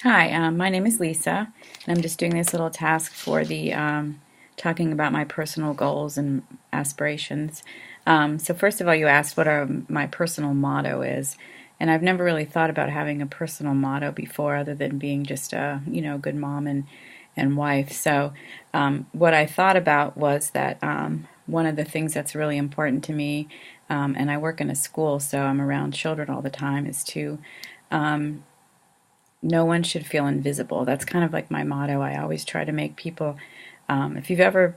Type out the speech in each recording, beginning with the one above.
Hi, my name is Lisa, and I'm just doing this little task for the talking about my personal goals and aspirations. So first of all, you asked what my personal motto is, and I've never really thought about having a personal motto before, other than being just a good mom and wife. So what I thought about was that one of the things that's really important to me, and I work in a school, so I'm around children all the time, is to no one should feel invisible. That's kind of like my motto. I always try to make people, if you've ever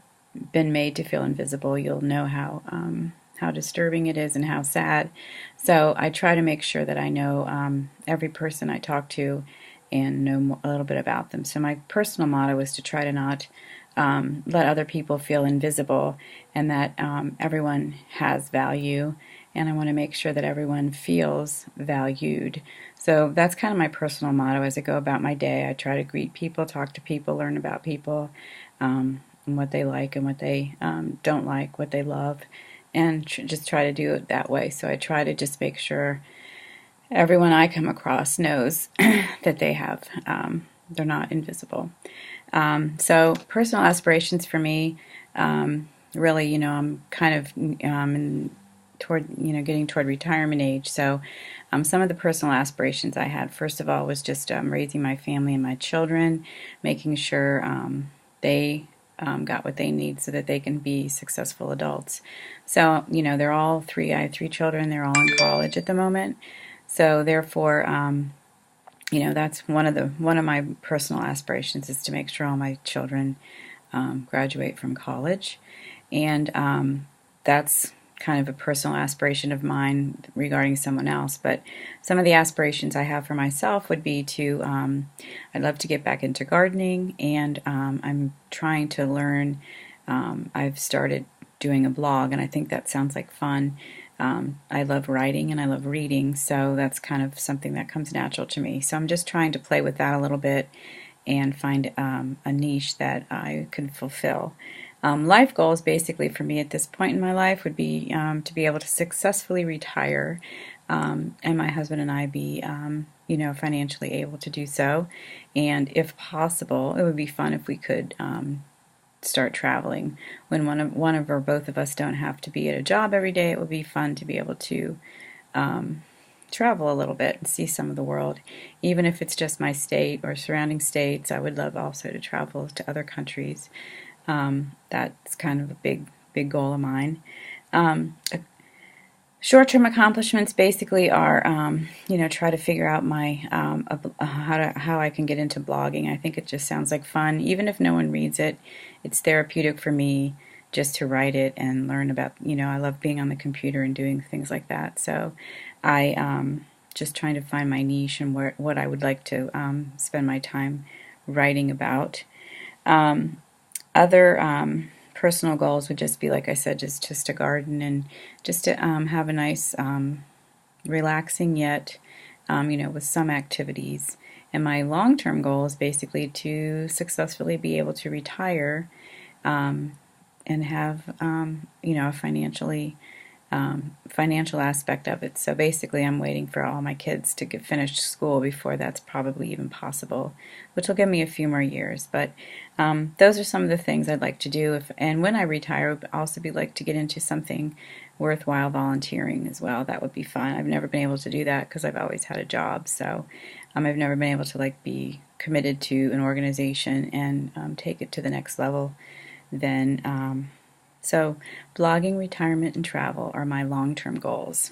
been made to feel invisible, you'll know how disturbing it is and how sad. So I try to make sure that I know every person I talk to and know a little bit about them. So my personal motto is to try to not let other people feel invisible, and that everyone has value, and I want to make sure that everyone feels valued. So that's kind of my personal motto as I go about my day. I try to greet people, talk to people, learn about people, and what they like and what they don't like, what they love, and just try to do it that way. So I try to just make sure everyone I come across knows that they're not invisible. So personal aspirations for me, really, I'm kind of toward, getting toward retirement age. So some of the personal aspirations I had, first of all, was just raising my family and my children, making sure they got what they need so that they can be successful adults. So, they're all three, I have three children, they're all in college at the moment. So therefore, that's one of my personal aspirations, is to make sure all my children graduate from college, and that's kind of a personal aspiration of mine regarding someone else. But some of the aspirations I have for myself would be to I'd love to get back into gardening, and I'm trying to learn. I've started doing a blog, and I think that sounds like fun. I love writing and I love reading, so that's kind of something that comes natural to me. So I'm just trying to play with that a little bit and find a niche that I can fulfill. Life goals, basically, for me at this point in my life would be to be able to successfully retire, and my husband and I be, financially able to do so. And if possible, it would be fun if we could start traveling. When one of or both of us don't have to be at a job every day, it would be fun to be able to travel a little bit and see some of the world. Even if it's just my state or surrounding states, I would love also to travel to other countries. That's kind of a big goal of mine. Short-term accomplishments basically are, try to figure out my how I can get into blogging. I think it just sounds like fun, even if no one reads it. It's therapeutic for me just to write it and learn about. I love being on the computer and doing things like that. So I just trying to find my niche and what I would like to spend my time writing about. Other personal goals would just be, like I said, just to garden and just to have a nice, relaxing yet, with some activities. And my long-term goal is basically to successfully be able to retire and have, a financial aspect of it. So basically, I'm waiting for all my kids to get finished school before that's probably even possible, which will give me a few more years. But those are some of the things I'd like to do. And when I retire, I would also be like to get into something worthwhile, volunteering as well. That would be fun. I've never been able to do that because I've always had a job. So I've never been able to be committed to an organization and take it to the next level. Then. So, blogging, retirement, and travel are my long term goals.